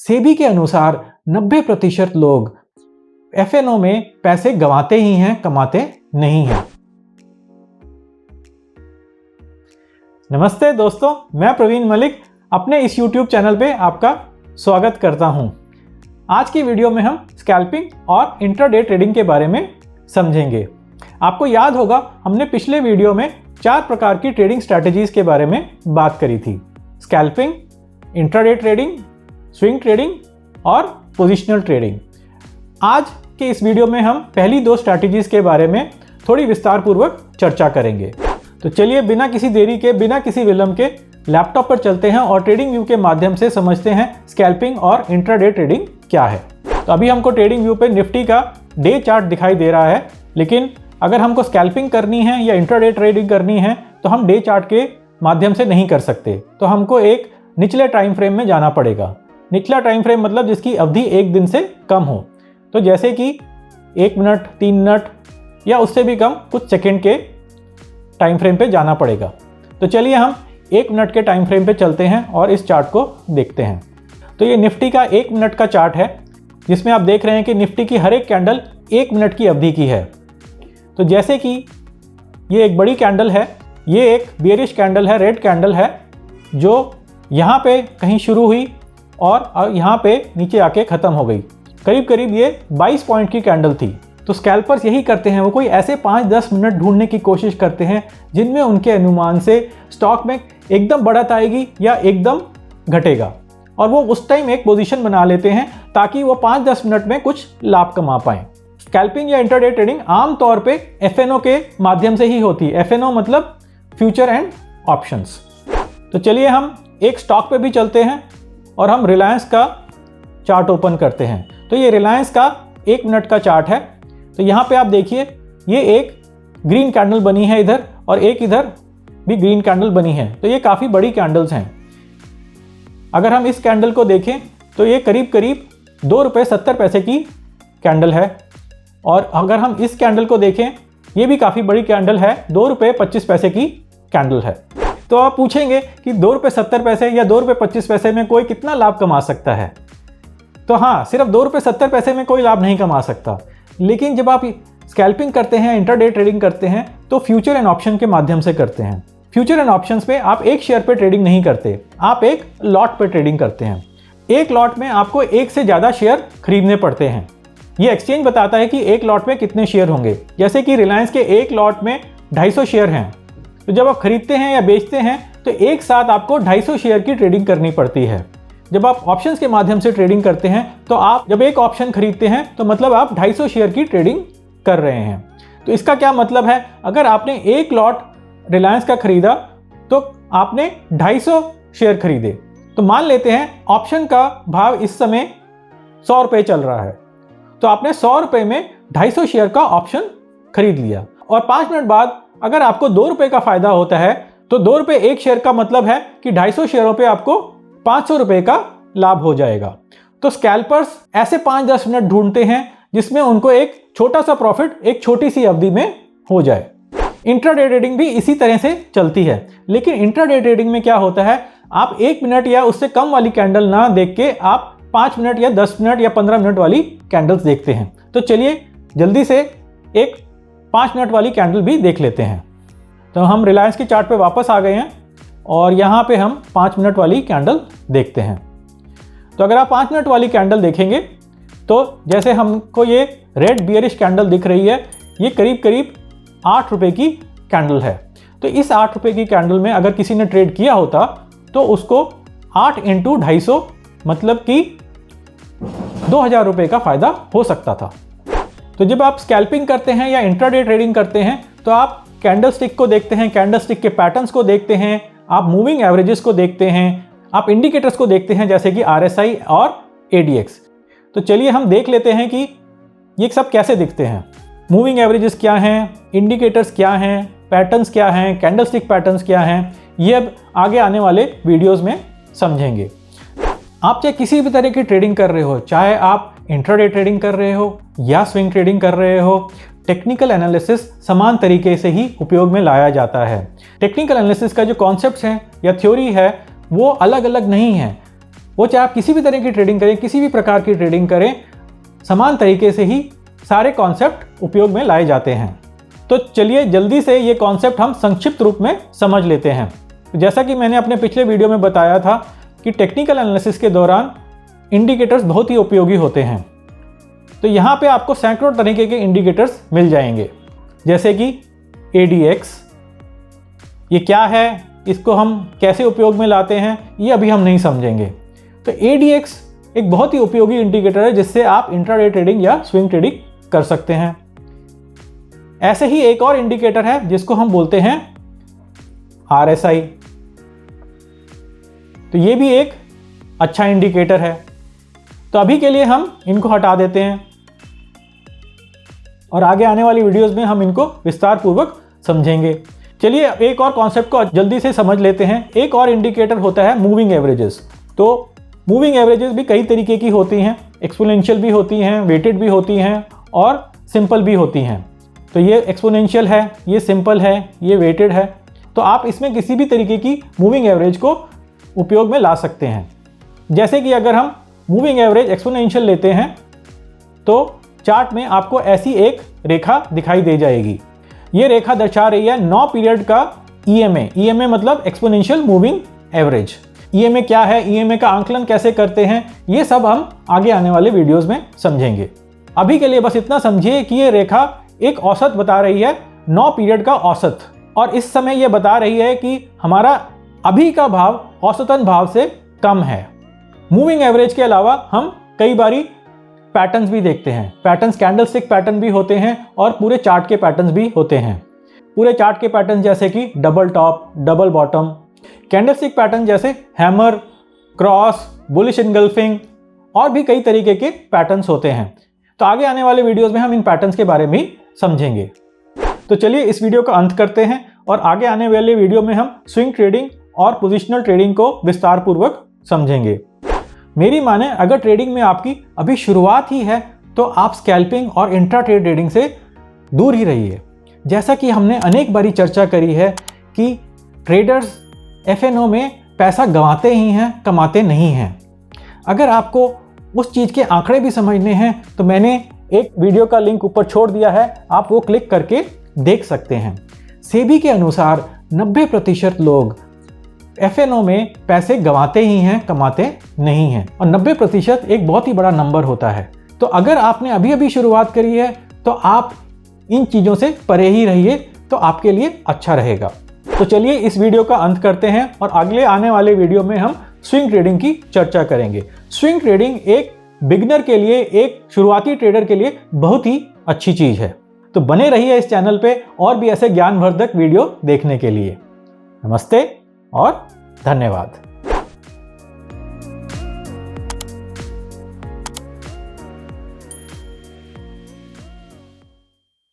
सेबी के अनुसार 90% लोग एफएनओ में पैसे गंवाते ही हैं, कमाते नहीं हैं। नमस्ते दोस्तों, मैं प्रवीण मलिक अपने इस YouTube चैनल पे आपका स्वागत करता हूं। आज की वीडियो में हम स्कैल्पिंग और इंट्राडे ट्रेडिंग के बारे में समझेंगे। आपको याद होगा हमने पिछले वीडियो में 4 प्रकार की ट्रेडिंग स्ट्रैटेजीज के बारे में बात करी थी: scalping, intraday trading, swing trading और पोजिशनल ट्रेडिंग। आज के इस वीडियो में हम पहली 2 स्ट्रैटेजीज के बारे में थोड़ी विस्तार पूर्वक चर्चा करेंगे। तो चलिए बिना किसी देरी के, बिना किसी विलंब के लैपटॉप पर चलते हैं और ट्रेडिंग व्यू के माध्यम से समझते हैं स्कैल्पिंग और इंट्राडे ट्रेडिंग क्या है। तो अभी हमको ट्रेडिंग व्यू पे निफ्टी का डे चार्ट दिखाई दे रहा है, लेकिन अगर हमको स्कैल्पिंग करनी है या इंट्राडे ट्रेडिंग करनी है तो हम डे चार्ट के माध्यम से नहीं कर सकते। तो हमको एक निचले टाइम फ्रेम में जाना पड़ेगा। निचला टाइम फ्रेम मतलब जिसकी अवधि 1 दिन से कम हो। तो जैसे कि 1 मिनट, 3 मिनट या उससे भी कम कुछ सेकेंड के टाइम फ्रेम पे जाना पड़ेगा। तो चलिए हम 1 मिनट के टाइम फ्रेम पे चलते हैं और इस चार्ट को देखते हैं। तो ये निफ्टी का 1 मिनट का चार्ट है, जिसमें आप देख रहे हैं कि निफ्टी की हर एक कैंडल 1 मिनट की अवधि की है। तो जैसे कि ये एक बड़ी कैंडल है, ये एक बेयरिश कैंडल है, रेड कैंडल है, जो यहाँ पे कहीं शुरू हुई और यहाँ पे नीचे आके ख़त्म हो गई। करीब करीब ये 22 पॉइंट की कैंडल थी। तो स्कैल्पर्स यही करते हैं, वो कोई ऐसे 5-10 मिनट ढूंढने की कोशिश करते हैं जिनमें उनके अनुमान से स्टॉक में एकदम बढ़त आएगी या एकदम घटेगा, और वो उस टाइम एक पोजीशन बना लेते हैं ताकि वो 5-10 मिनट में कुछ लाभ कमा पाएं। स्कैल्पिंग या इंट्राडे ट्रेडिंग आमतौर पे एफएनओ के माध्यम से ही होती है। एफएनओ मतलब फ्यूचर एंड ऑप्शंस। तो चलिए हम एक स्टॉक पे भी चलते हैं और हम रिलायंस का चार्ट ओपन करते हैं। तो ये रिलायंस का 1 मिनट का चार्ट है। तो यहाँ पे आप देखिए, ये एक ग्रीन कैंडल बनी है इधर, और एक इधर भी ग्रीन कैंडल बनी है। तो ये काफ़ी बड़ी कैंडल्स हैं। अगर हम इस कैंडल को देखें तो ये करीब करीब ₹2.70 की कैंडल है, और अगर हम इस कैंडल को देखें, ये भी काफ़ी बड़ी कैंडल है, ₹2.25 की कैंडल है। तो आप पूछेंगे कि ₹2.70 या ₹2.25 में कोई कितना लाभ कमा सकता है? तो हाँ, सिर्फ ₹2.70 में कोई लाभ नहीं कमा सकता, लेकिन जब आप स्कैल्पिंग करते हैं, इंट्राडे ट्रेडिंग करते हैं, तो फ्यूचर एंड ऑप्शन के माध्यम से करते हैं। फ्यूचर एंड ऑप्शंस पे आप एक शेयर पे ट्रेडिंग नहीं करते, आप एक लॉट पे ट्रेडिंग करते हैं। एक लॉट में आपको एक से ज़्यादा शेयर खरीदने पड़ते हैं। ये एक्सचेंज बताता है कि एक लॉट में कितने शेयर होंगे। जैसे कि रिलायंस के एक लॉट में 250 शेयर हैं। तो जब आप खरीदते हैं या बेचते हैं तो एक साथ आपको 250 शेयर की ट्रेडिंग करनी पड़ती है। जब आप ऑप्शंस के माध्यम से ट्रेडिंग करते हैं तो आप जब एक ऑप्शन खरीदते हैं तो मतलब आप 250 शेयर की ट्रेडिंग कर रहे हैं। तो इसका क्या मतलब है? अगर आपने एक लॉट रिलायंस का खरीदा तो आपने 250 शेयर खरीदे। तो मान लेते हैं ऑप्शन का भाव इस समय ₹100 चल रहा है, तो आपने ₹100 में 250 शेयर का ऑप्शन खरीद लिया, और 5 मिनट बाद अगर आपको ₹2 का फायदा होता है तो ₹2 एक शेयर का मतलब है कि 250 शेयरों पे आपको ₹500 का लाभ हो जाएगा। तो स्कैल्पर्स ऐसे 5-10 मिनट ढूंढते हैं जिसमें उनको एक छोटा सा प्रॉफिट एक छोटी सी अवधि में हो जाए। इंट्राडे ट्रेडिंग भी इसी तरह से चलती है, लेकिन इंट्राडे ट्रेडिंग में क्या होता है, आप 1 मिनट या उससे कम वाली कैंडल ना देख के आप 5 मिनट या 10 मिनट या 15 मिनट वाली कैंडल्स देखते हैं। तो चलिए जल्दी से एक 5 मिनट वाली कैंडल भी देख लेते हैं। तो हम रिलायंस के चार्ट पे वापस आ गए हैं और यहाँ पे हम 5 मिनट वाली कैंडल देखते हैं। तो अगर आप 5 मिनट वाली कैंडल देखेंगे तो जैसे हमको ये रेड बियरिश कैंडल दिख रही है, ये करीब करीब ₹8 की कैंडल है। तो इस ₹8 की कैंडल में अगर किसी ने ट्रेड किया होता तो उसको 8 × 250 मतलब कि ₹2000 का फ़ायदा हो सकता था। तो जब आप स्कैल्पिंग करते हैं या इंट्राडे ट्रेडिंग करते हैं तो आप कैंडल स्टिक को देखते हैं, कैंडल स्टिक के पैटर्न्स को देखते हैं, आप मूविंग एवरेजेस को देखते हैं, आप इंडिकेटर्स को देखते हैं जैसे कि RSI और ADX। तो चलिए हम देख लेते हैं कि ये सब कैसे दिखते हैं। मूविंग एवरेजेस क्या हैं, इंडिकेटर्स क्या हैं, पैटर्न्स क्या हैं, कैंडल स्टिक पैटर्न्स क्या हैं, ये अब आगे आने वाले वीडियोज़ में समझेंगे। आप चाहे किसी भी तरह की ट्रेडिंग कर रहे हो, चाहे आप इंट्राडे ट्रेडिंग कर रहे हो या स्विंग ट्रेडिंग कर रहे हो, टेक्निकल एनालिसिस समान तरीके से ही उपयोग में लाया जाता है। टेक्निकल एनालिसिस का जो कॉन्सेप्ट्स हैं या थ्योरी है वो अलग अलग नहीं है। वो चाहे आप किसी भी तरह की ट्रेडिंग करें, किसी भी प्रकार की ट्रेडिंग करें, समान तरीके से ही सारे कॉन्सेप्ट उपयोग में लाए जाते हैं। तो चलिए जल्दी से ये कॉन्सेप्ट हम संक्षिप्त रूप में समझ लेते हैं। जैसा कि मैंने अपने पिछले वीडियो में बताया था कि टेक्निकल एनालिसिस के दौरान इंडिकेटर्स बहुत ही उपयोगी होते हैं। तो यहाँ पे आपको सैकड़ों तरीके के इंडिकेटर्स मिल जाएंगे, जैसे कि ADX। ये क्या है, इसको हम कैसे उपयोग में लाते हैं, ये अभी हम नहीं समझेंगे। तो ADX एक बहुत ही उपयोगी इंडिकेटर है जिससे आप इंट्राडे ट्रेडिंग या स्विंग ट्रेडिंग कर सकते हैं। ऐसे ही एक और इंडिकेटर है जिसको हम बोलते हैं RSI। तो ये भी एक अच्छा इंडिकेटर है। तो अभी के लिए हम इनको हटा देते हैं और आगे आने वाली वीडियोस में हम इनको विस्तार पूर्वक समझेंगे। चलिए एक और कॉन्सेप्ट को जल्दी से समझ लेते हैं। एक और इंडिकेटर होता है मूविंग एवरेजेस। तो मूविंग एवरेजेस भी कई तरीके की होती हैं, एक्सपोनेंशियल भी होती हैं, वेटेड भी होती हैं और सिंपल भी होती हैं। तो ये एक्सपोनेंशियल है, ये सिंपल है, ये वेटेड है। तो आप इसमें किसी भी तरीके की मूविंग एवरेज को उपयोग में ला सकते हैं। जैसे कि अगर हम मूविंग एवरेज एक्सपोनेंशियल लेते हैं तो चार्ट में आपको ऐसी एक रेखा दिखाई दे जाएगी। ये रेखा दर्शा रही है 9 पीरियड का EMA मतलब एक्सपोनेंशियल मूविंग एवरेज। EMA क्या है, EMA का आंकलन कैसे करते हैं, ये सब हम आगे आने वाले वीडियोस में समझेंगे। अभी के लिए बस इतना समझिए कि ये रेखा एक औसत बता रही है, 9 पीरियड का औसत, और इस समय ये बता रही है कि हमारा अभी का भाव औसतन भाव से कम है। मूविंग एवरेज के अलावा हम कई बारी पैटर्न्स भी देखते हैं। पैटर्न्स कैंडलस्टिक पैटर्न भी होते हैं और पूरे चार्ट के पैटर्न्स भी होते हैं। पूरे चार्ट के पैटर्न जैसे कि double top, double bottom, candlestick pattern जैसे हैमर, क्रॉस, बुलिश इनगल्फिंग और भी कई तरीके के पैटर्न्स होते हैं। तो आगे आने वाले वीडियोस में हम इन पैटर्न्स के बारे में समझेंगे। तो चलिए इस वीडियो का अंत करते हैं और आगे आने वाले वीडियो में हम स्विंग ट्रेडिंग और पोजिशनल ट्रेडिंग को विस्तार पूर्वक समझेंगे। मेरी माने अगर ट्रेडिंग में आपकी अभी शुरुआत ही है तो आप स्कैल्पिंग और इंट्राडे ट्रेडिंग से दूर ही रहिए। जैसा कि हमने अनेक बारी चर्चा करी है कि ट्रेडर्स FNO में पैसा गंवाते ही हैं, कमाते नहीं हैं। अगर आपको उस चीज़ के आंकड़े भी समझने हैं तो मैंने एक वीडियो का लिंक ऊपर छोड़ दिया है, आप वो क्लिक करके देख सकते हैं। सेबी के अनुसार 90% लोग FNO में पैसे गंवाते ही हैं, कमाते नहीं हैं, और 90% एक बहुत ही बड़ा नंबर होता है। तो अगर आपने अभी अभी शुरुआत करी है तो आप इन चीज़ों से परे ही रहिए, तो आपके लिए अच्छा रहेगा। तो चलिए इस वीडियो का अंत करते हैं और अगले आने वाले वीडियो में हम स्विंग ट्रेडिंग की चर्चा करेंगे। स्विंग ट्रेडिंग एक बिगिनर के लिए, एक शुरुआती ट्रेडर के लिए बहुत ही अच्छी चीज़ है। तो बने रहिए इस चैनल पे और भी ऐसे ज्ञानवर्धक वीडियो देखने के लिए। नमस्ते और धन्यवाद।